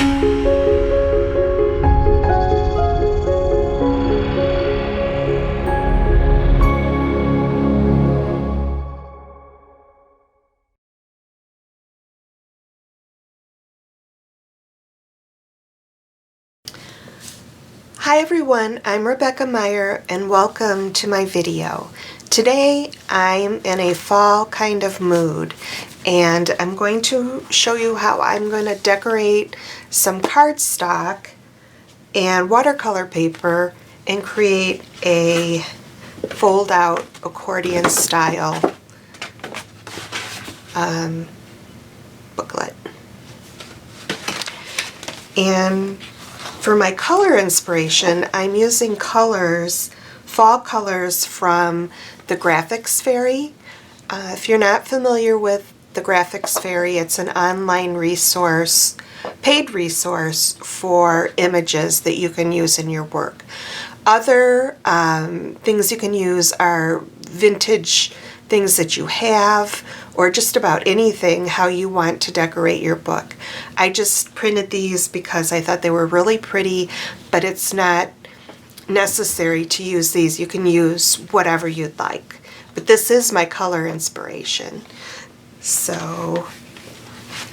Hi everyone, I'm Rebekah Meier and welcome to my video. Today I'm in a fall kind of mood and I'm going to show you how I'm going to decorate some cardstock and watercolor paper and create a fold-out accordion style booklet. And for my color inspiration, I'm using fall colors from the Graphics Fairy. If you're not familiar with the Graphics Fairy, it's an online resource, paid resource for images that you can use in your work. Other things you can use are vintage things that you have, or just about anything how you want to decorate your book. I just printed these because I thought they were really pretty, but it's not necessary to use these. You can use whatever you'd like. But this is my color inspiration. So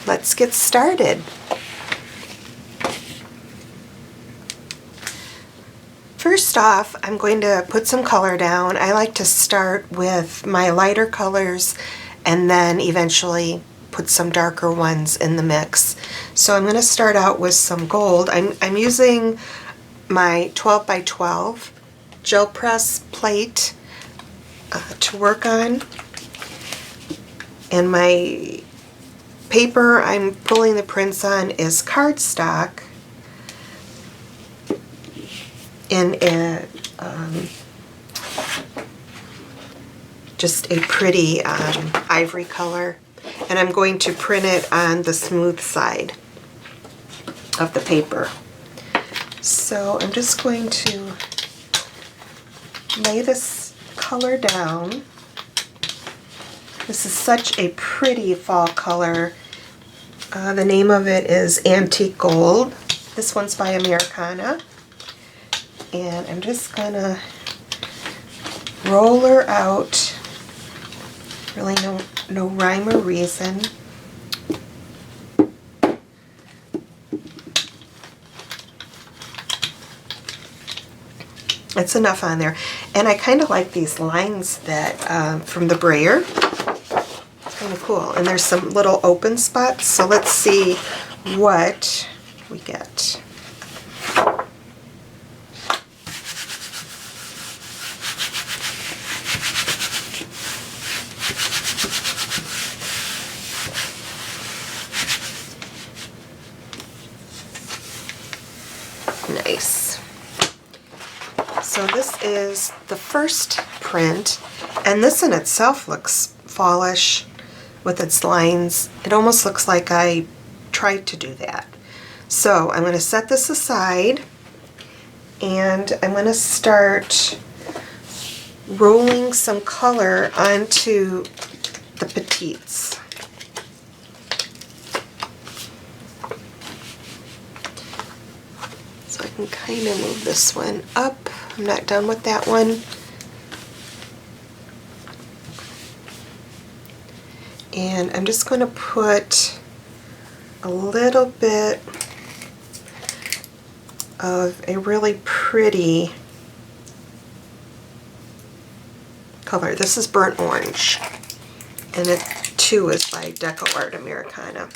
let's get started. First off, I'm going to put some color down. I like to start with my lighter colors and then eventually put some darker ones in the mix. So I'm going to start out with some gold. I'm using my 12 by 12 gel press plate to work on. And my paper I'm pulling the prints on is cardstock in a just a pretty ivory color, and I'm going to print it on the smooth side of the paper. So I'm just going to lay this color down. This is such a pretty fall color. The name of it is Antique Gold. This one's by Americana. And I'm just gonna roll her out. Really no rhyme or reason. It's enough on there. And I kind of like these lines that from the brayer. It's kind of cool. And there's some little open spots. So let's see what we get. Nice. So this is the first print, and this in itself looks fallish with its lines. It almost looks like I tried to do that. So I'm going to set this aside and I'm going to start rolling some color onto the petites. So I can kind of move this one up. I'm not done with that one. And I'm just going to put a little bit of a really pretty color. This is burnt orange, and it too is by DecoArt Americana.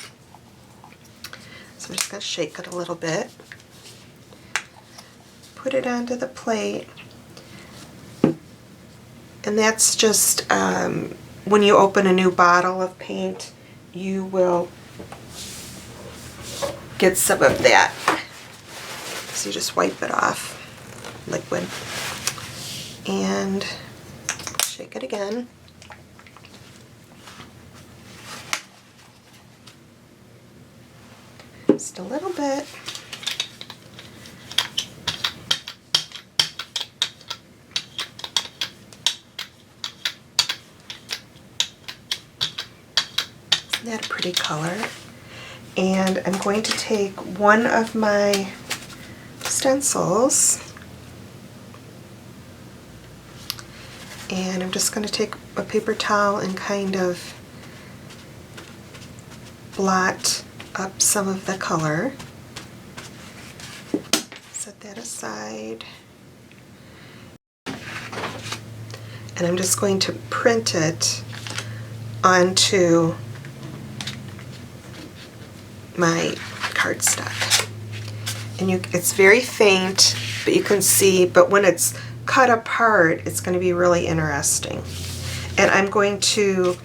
So I'm just going to shake it a little bit. Put it onto the plate, and that's just when you open a new bottle of paint, you will get some of that. So you just wipe it off, liquid, and shake it again. Just a little bit. Isn't that a pretty color? And I'm going to take one of my stencils, and I'm just going to take a paper towel and kind of blot up some of the color. Set that aside. And I'm just going to print it onto my cardstock. And it's very faint, but you can see, but when it's cut apart, it's going to be really interesting. And I'm going to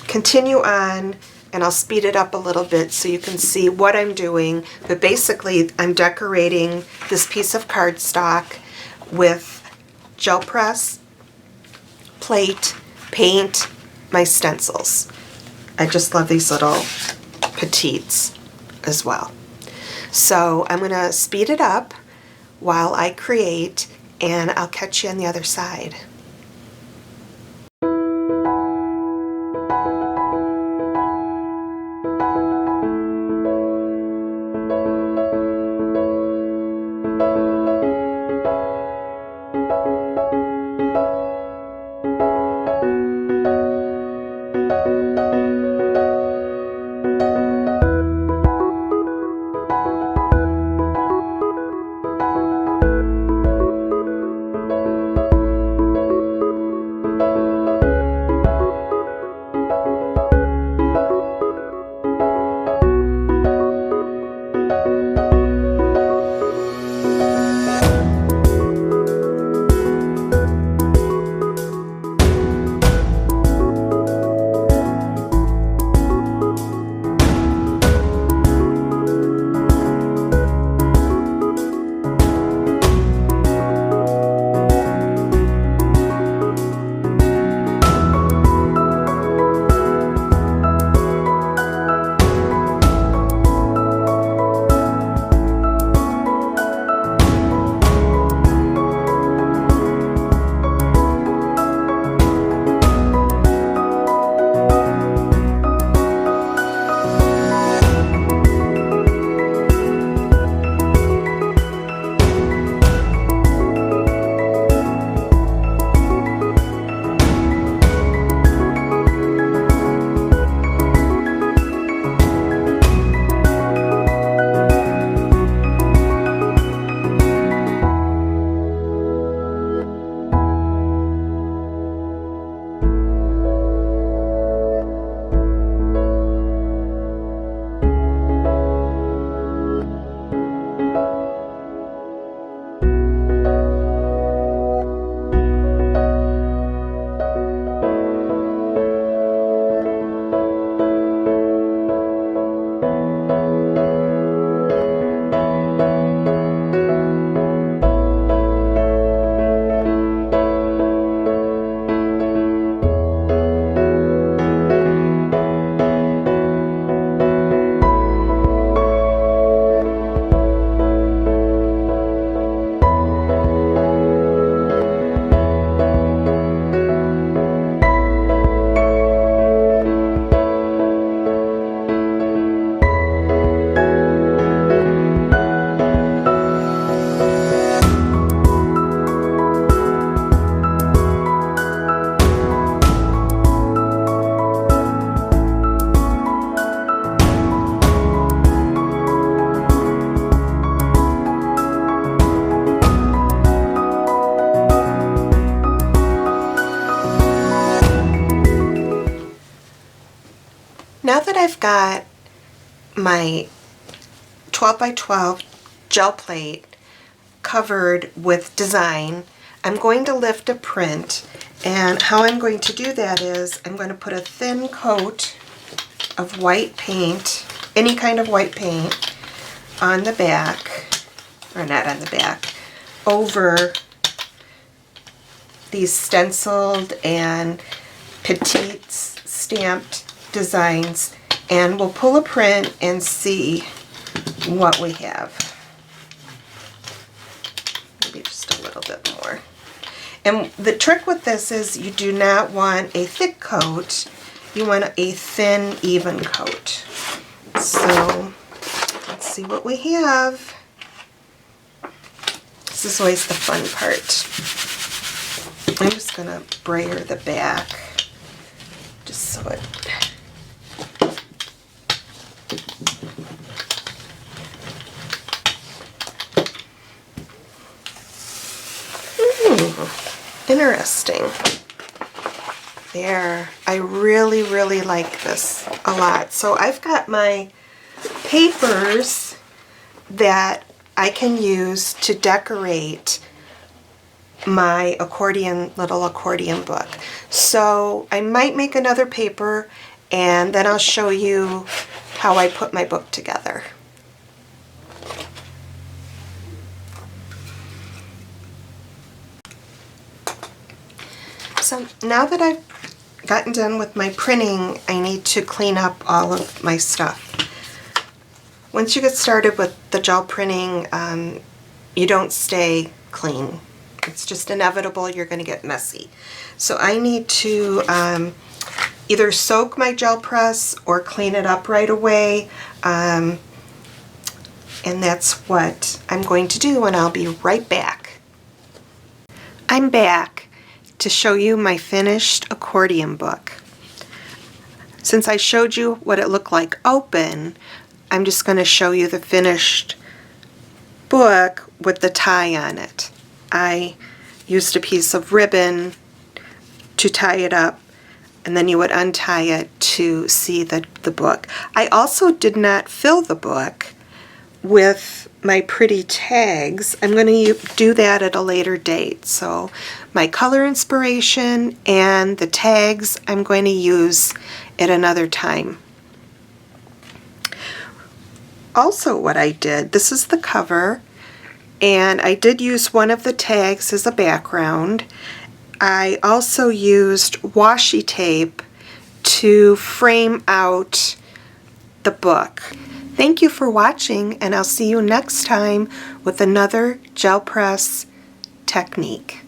continue on, and I'll speed it up a little bit so you can see what I'm doing. But basically, I'm decorating this piece of cardstock with gel press, plate, paint, my stencils. I just love these little petites as well. So I'm going to speed it up while I create, and I'll catch you on the other side. Now that I've got my 12 by 12 gel plate covered with design, I'm going to lift a print, and how I'm going to do that is I'm going to put a thin coat of white paint, any kind of white paint, on the back, or not on the back, over these stenciled and petites stamped designs, and we'll pull a print and see what we have. Maybe just a little bit more. And the trick with this is you do not want a thick coat. you want a thin, even coat. So let's see what we have. This is always the fun part. I'm just going to brayer the back just so it... Interesting. There. I really, really like this a lot. So I've got my papers that I can use to decorate my little accordion book. So I might make another paper and then I'll show you how I put my book together. So now that I've gotten done with my printing, I need to clean up all of my stuff. Once you get started with the gel printing, you don't stay clean. It's just inevitable you're going to get messy. So I need to either soak my gel press or clean it up right away. And that's what I'm going to do, and I'll be right back. I'm back to show you my finished accordion book. Since I showed you what it looked like open, I'm just going to show you the finished book with the tie on it. I used a piece of ribbon to tie it up, and then you would untie it to see the book. I also did not fill the book with my pretty tags. I'm going to do that at a later date. So my color inspiration and the tags I'm going to use at another time. Also what I did, this is the cover, and I did use one of the tags as a background. I also used washi tape to frame out the book. Thank you for watching, and I'll see you next time with another gel press technique.